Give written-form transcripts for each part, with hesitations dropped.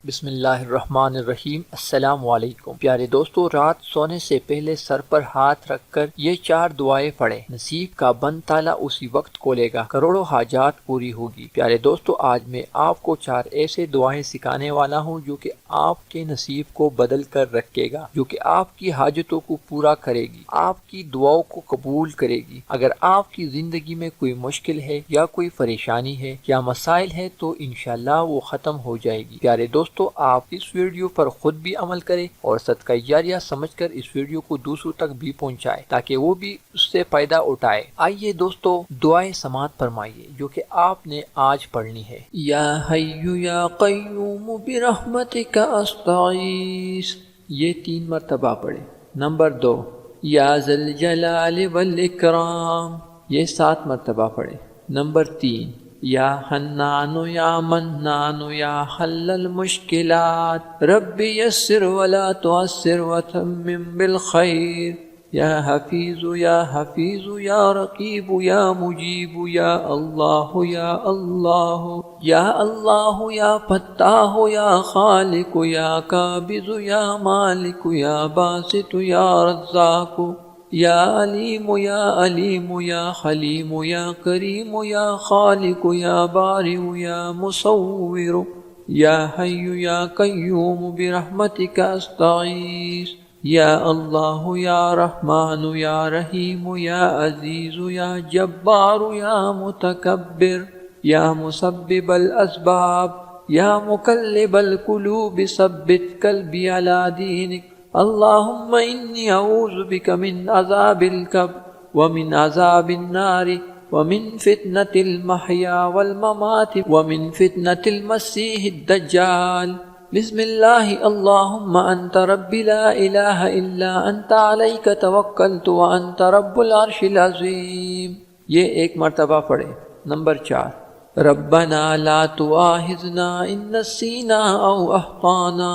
बिस्मिल्लाहिर्रहमानिर्रहीम। अस्सलाम वालेकुम। प्यारे दोस्तों, रात सोने से पहले सर पर हाथ रखकर ये 4 दुआएं पढ़ें। नसीब का बंद ताला उसी वक्त खोलेगा, करोड़ों हाजात पूरी होगी। प्यारे दोस्तों, आज मैं आपको 4 ऐसे दुआएं सिखाने वाला हूँ जो कि आपके नसीब को बदल कर रखेगा, जो कि आपकी हाजतों को पूरा करेगी, आपकी दुआओं को कबूल करेगी। अगर आपकी जिंदगी में कोई मुश्किल है या कोई परेशानी है या मसाइल है तो इंशाल्लाह वो खत्म हो जाएगी। प्यारे दोस्तों, आप इस वीडियो पर खुद भी अमल करें और सदका जारिया समझकर इस वीडियो को दूसरों तक भी पहुंचाएं ताकि वो भी उससे फायदा उठाए। आइए दोस्तों, दुआएं समाअत फरमाइए जो कि आपने आज पढ़नी है। या हय्यु या क़य्यूम बिरहमतिका अस्तगीस, ये 3 मरतबा पढ़े। नंबर 2, या ज़ल जलाल वल इकराम, ये 7 मरतबा पढ़े। नंबर 3, या हन्नानु या मन्नानु या हल्लल मुश्किलात रब्बी यस्सिर वला तुअस्सिर वतम्मिम बिल खैर। या हफीज़ु या हफीज़ु या रकीबु या मुजीबु या अल्लाहु या अल्लाहु या अल्लाहु या फत्ताहु या खालिकु या काबिज़ु या मालिकु या बासितु या रज़्ज़ाकु या अलीमु या अलीमु या हलीमु या करीमु या खालिकु या बारिउ या मुसव्विरु या हय्यु या क़य्यूम बिरहमतिका अस्तगीस। या अल्लाहु या रहमानु या रहीमु या अज़ीज़ु या जब्बारु या मुतकब्बिर या मुसब्बिबल अस्बाब या मुकल्लिबल कुलूब सब्बित क़ल्बी अला दीनिक। अल्लाहुम्मा इन्नी अऊज़ु बिका मिन अज़ाबिल क़ब्र व मिन अज़ाबिन नारि व मिन फितनतिल महया वल ममाति व मिन फितनतिल मसीहिद दज्जाल। बिस्मिल्लाहि अल्लाहुम्मा अन्ता रब्बी ला इलाहा इल्ला अन्ता अलैका तवक्कलतु व अन्ता रब्बुल अर्शिल अज़ीम, ये 1 मरतबा पढ़े। नंबर 4, रब्बना ला तुआहिज़ना इन नसीना औ अख़्ताना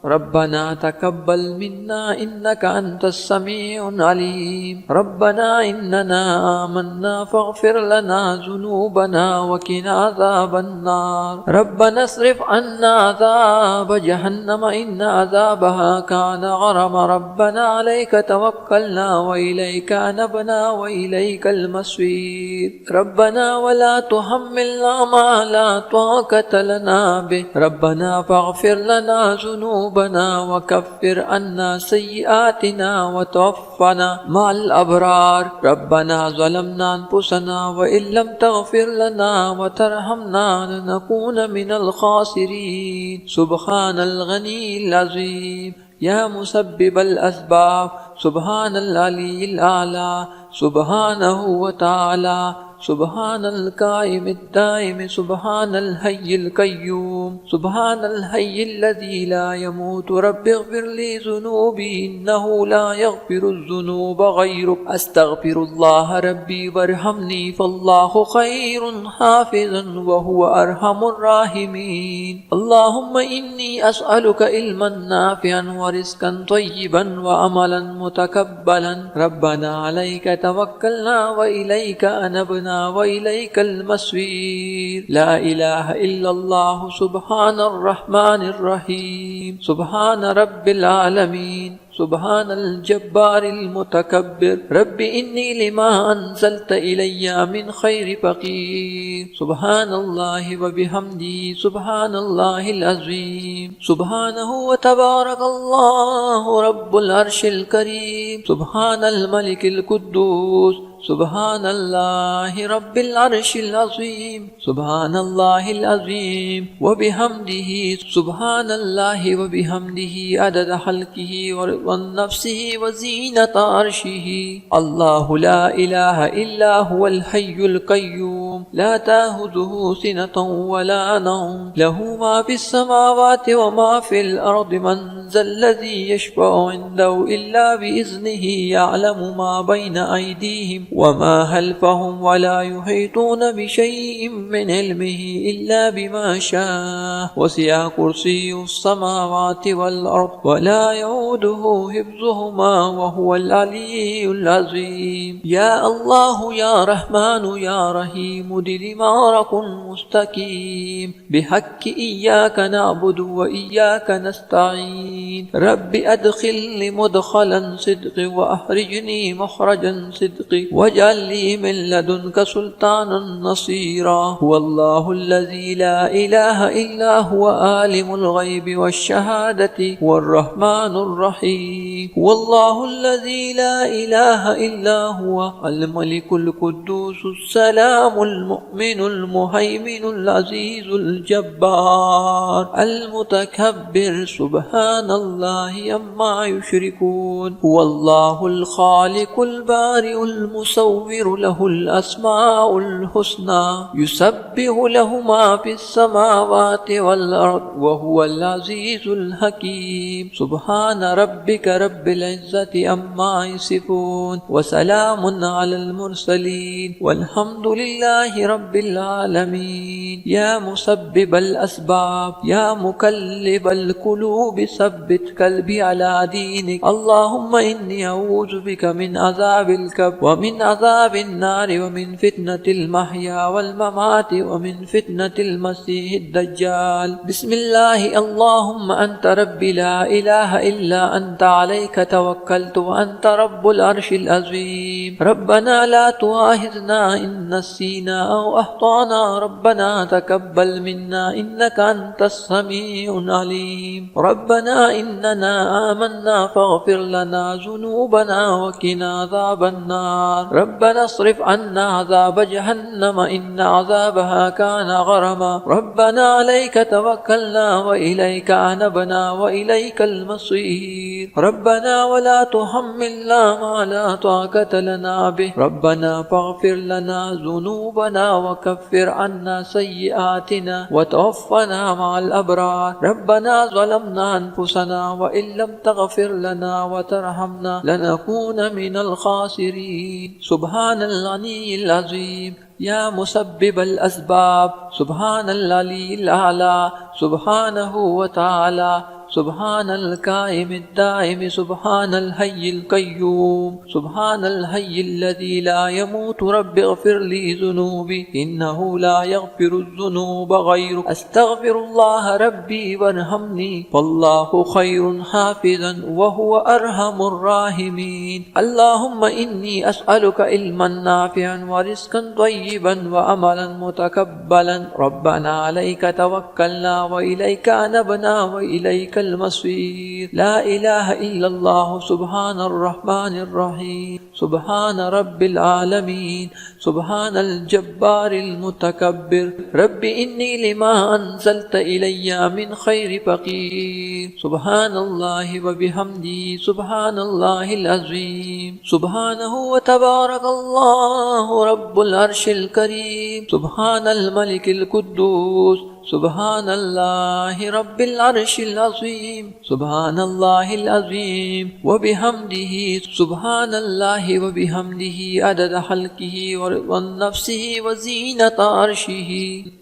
रब्बना तकब्बल मिन्ना इन्नका अंतस समीउल अलीम। रब्बना इन्नना आमन्ना फ़ग़फ़िर लना ज़ुनूबना व क़िना अज़ाबन नार। रब्बना अस्रिफ़ अन्ना अज़ाब जहन्नम इन्ना अज़ाबहा कान गरमा। रब्बना अलैका तवक्कलना व इलैका अनबना व इलैकल मसीर। रब्बना वला तुहम्मिलना मा ला ताक़त लना बिह। रब्बना फ़ग़फ़िर लना ज़ुनूबना व कफ़्फ़िर अन्ना सय्यिआतिना व तवफ़्फ़ना मअल अबरार। रब्बना ज़लमना अनफुसना व इल्लम तग़फ़िर लना व तरहमना लनकून मिनल ख़ासिरीन। सुब्हानल गनीय्यिल अज़ीम या मुसब्बिबल अस्बाब सुब्हानल अलीय्यिल आला सुब्हानहु व तआला सुब्हानल काइमिद दाइम सुब्हानल हय्यिल क़य्यूम सुब्हानल हय्यिल लज़ी ला यमूतु रब्बिग़फ़िर ली ज़ुनूबी इन्नहु ला यग़फ़िरुज़ ज़ुनूब ग़यरुक अस्तग़फ़िरुल्लाह रब्बी वरहमनी फ़ल्लाहु ख़ैरुन हाफ़िज़न व हुवा अरहमुर राहिमीन। अल्लाहुम्मा इन्नी अस्अलुका इल्मन नाफ़िअन व रिज़्क़न तय्यिबन व अमलन मुतक़ब्बलन। रब्बना अलैका तवक्कलना व इलैका अनबना व इलैकल मसीर। ला इलाहा इल्लल्लाह सुब्हानर रहमानिर रहीम सुब्हान रब्बिल आलमीन सुब्हानल जब्बारिल मुतकब्बिर। रब्बी इन्नी लिमा अंज़लत इलैया मिन खैरि फ़क़ीर। सुब्हानल्लाहि व बिहम्दिही सुब्हानल्लाहिल अज़ीम सुब्हानहु व तबारकल्लाहु रब्बुल अर्शिल करीम। सुब्हानल मलिकिल कुद्दूस सुब्हानल्लाहि रब्बिल अर्शिल अज़ीम सुब्हानल्लाहिल अज़ीम व बिहम्दिही सुब्हानल्लाहि व बिहम्दिही अदद खल्क़िही व नफ्सिही व ज़ीनत अर्शिही। अल्लाहु ला इलाहा इल्ला हुवल हय्युल क़य्यूम ला ताख़ुज़ुहु सिनतun व ला नौम लहू मा फ़िस समावाति व मा फ़िल अर्दि मन ذا الذي يشفع عنده إلا بإذنه يعلم ما بين أيديهم وما خلفهم ولا يحيطون بشيء من علمه إلا بما شاء وسع كرسي السماوات والأرض ولا يعوده حفظهما وهو العلي العظيم. يا الله يا رحمن يا رحيم دل معرك مستقيم بحق إياك نعبد وإياك نستعين. رب أدخلني مدخلا صدق وأخرجني مخرجا صدق واجعل لي من لدنك سلطانا نصيرا. هو الله الذي لا إله إلا هو عالم الغيب والشهادة هو الرحمن الرحيم. هو الله الذي لا إله إلا هو الملك القدوس السلام المؤمن المهيمن العزيز الجبار المتكبر سبحان الله عما يشركون. هو الله الخالق البارئ المصور له الأسماء الحسنى يسبح له ما في السماوات والأرض وهو العزيز الحكيم. سبحان ربك رب العزة عما يصفون وسلام على المرسلين والحمد لله رب العالمين. يا مسبب الأسباب يا مقلب القلوب ثبت قلبي على دينك. اللهم إني أعوذ بك من عذاب القبر ومن عذاب النار ومن فتنة المحيا والممات ومن فتنة المسيح الدجال. بسم الله. اللهم أنت ربي لا إله إلا أنت عليك توكلت وأنت رب العرش العظيم. ربنا لا تؤاخذنا إن نسينا أو أخطأنا. ربنا تقبل منا إنك أنت السميع العليم. ربنا إننا آمنا فاغفر لنا ذنوبنا وقنا عذاب النار. ربنا اصرف عنا عذاب جهنم إن عذابها كان غرما. ربنا عليك توكلنا وإليك أنبنا وإليك المصير. ربنا ولا تحملنا ما لا طاقة لنا به. ربنا فاغفر لنا ذنوبنا وكفر عنا سيئاتنا وتوفنا مع الأبرار. ربنا ظلمنا أنفسنا وإن لم تغفر لنا وترحمنا لنكون من الخاسرين. سبحان الغني العظيم يا مسبب الأسباب. سبحان العلي الأعلى سبحانه وتعالى. سبحان القائم الدائم سبحان الحي القيوم. سبحان الحي الذي لا يموت. رب اغفر لي ذنوبي إنه لا يغفر الذنوب غيرك. أستغفر الله ربي وارحمني فالله خير حافظا وهو أرحم الراحمين. اللهم إني أسألك علما نافعا ورزقا طيبا وعملا متقبلا. ربنا عليك توكلنا وإليك أنبنا وإليك المصير. لا إله إلا الله سبحان الرحمن الرحيم. سبحان رب العالمين. سبحان الجبار المتكبر. رب إني لما أنزلت إلي من خير فقير. سبحان الله وبحمده سبحان الله العظيم. سبحانه وتبارك الله رب العرش الكريم. سبحان الملك القدوس. سبحان الله رب العرش العظيم. سبحان الله العظيم وبحمده سبحان الله وبحمده عدد خلقه ورضا نفسه وزينة عرشه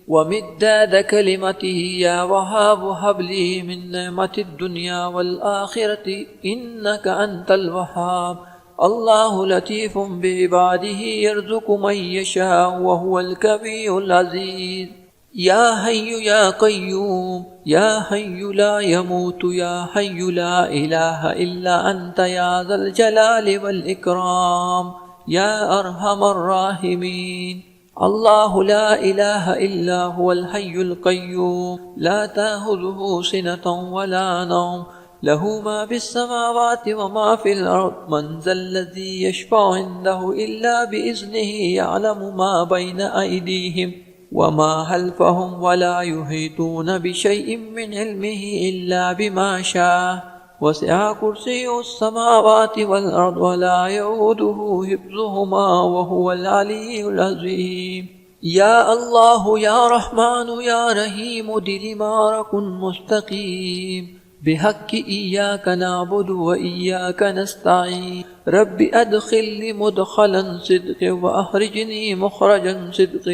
ومداد كلمته. يا وهاب هب لي من نعمة الدنيا والآخرة إنك أنت الوهاب. الله لطيف بعباده يرزق من يشاء وهو القوي العزيز. يا حي يا قيوم يا حي لا يموت يا حي لا إله إلا أنت يا ذا الجلال والإكرام يا أرحم الراحمين. الله لا إله إلا هو الحي القيوم لا تأخذه سنة ولا نوم له ما في السماوات وما في الأرض. من ذا الذي يشفع عنده إلا بإذنه يعلم ما بين أيديهم وما خلفهم ولا يحيطون بشيء من علمه إلا بما شاء وسع كرسي السماوات والأرض ولا يؤوده حفظهما وهو العلي العظيم. يا الله يا رحمن يا رحيم دل معرك مستقيم बिहक्कि इय्याका नअबुदु व इय्याका नस्तईन रब्बि अदखिलनी मुदखलन सिद्क़ व अखरिजनी मुखरजन सिद्क़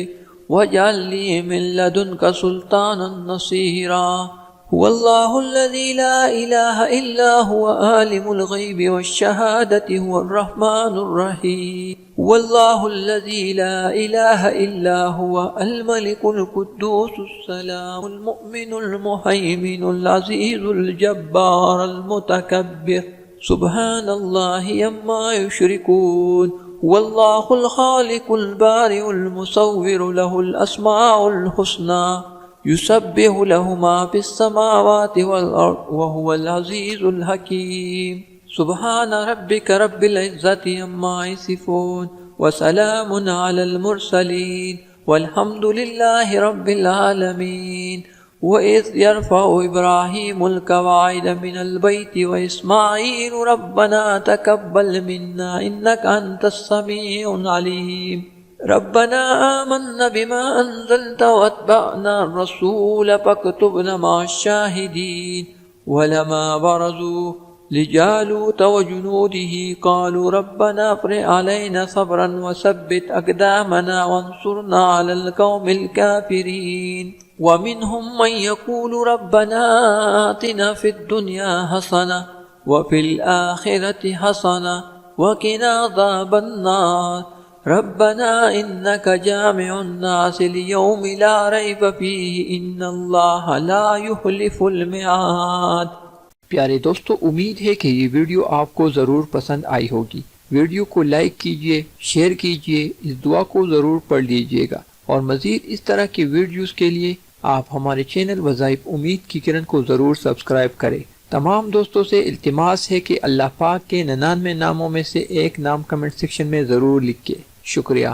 वजअलनी मिन लदुनका सुल्तानन नसीरा हुवल्लाहुल्लज़ी ला इलाहा इल्ला हुवा आलिमुल ग़ैबि वश्शहादति हुवर रहमानुर रहीम हुवल्लाहुल्लज़ी ला इलाहा इल्ला हुवा अल मलिकुल कुद्दूसुस सलामुल मुमिनुल मुहैमिनुल अज़ीज़ुल जब्बारुल मुतकब्बिर सुब्हानल्लाहि अम्मा युश्रिकून हुवल्लाहुल खालिकुल बारिउल मुसव्विरु लहुल अस्माउल हुस्ना युसब्बिहु लहु मा फिस समावाति वल अर्द व हुवल अज़ीज़ुल हकीम सुब्हान रब्बिका रब्बिल इज़्ज़ति अम्मा यसिफून व सलामुन अलल मुरसलीन वल्हम्दुलिल्लाहि रब्बिल आलमीन व इज़ यरफ़उ इब्राहीमुल क़वाइद मिनल बैति व इस्माईलु रब्बना तक़ब्बल मिन्ना इन्नका अंतस समीउल अलीम रब्बना आमन्ना बिमा अंज़लता वत्बअना रसूल फक्तुबना मअश्शाहिदीन वलमा बरज़ू लिजालूत वजुनूदिही क़ालू रब्बना अफ़रिग़ अलैना सब्रन वसब्बित अक़दामना वंसुरना अलल क़ौमिल काफ़िरीन वमिनहुम मन यक़ूलु रब्बना आतिना फ़िद दुनिया हसना वफ़िल आख़िरति हसना वक़िना अज़ाबन्नार रब्बना इन्नका जामिउन नास लियौमिन ला रैब फ़ीहि इन्नल्लाहा ला युख़्लिफ़ुल मिआद। प्यारे दोस्तों, उम्मीद है कि ये वीडियो आपको ज़रूर पसंद आई होगी। वीडियो को लाइक कीजिए, शेयर कीजिए, इस दुआ को ज़रूर पढ़ लीजिएगा और मज़ीद इस तरह के वीडियोस के लिए आप हमारे चैनल वज़ाइफ उम्मीद की किरण को ज़रूर सब्सक्राइब करें। तमाम दोस्तों से इल्तिमास है कि अल्लाह पाक के 99 नामों में से एक नाम कमेंट सेक्शन में ज़रूर लिखें। शुक्रिया।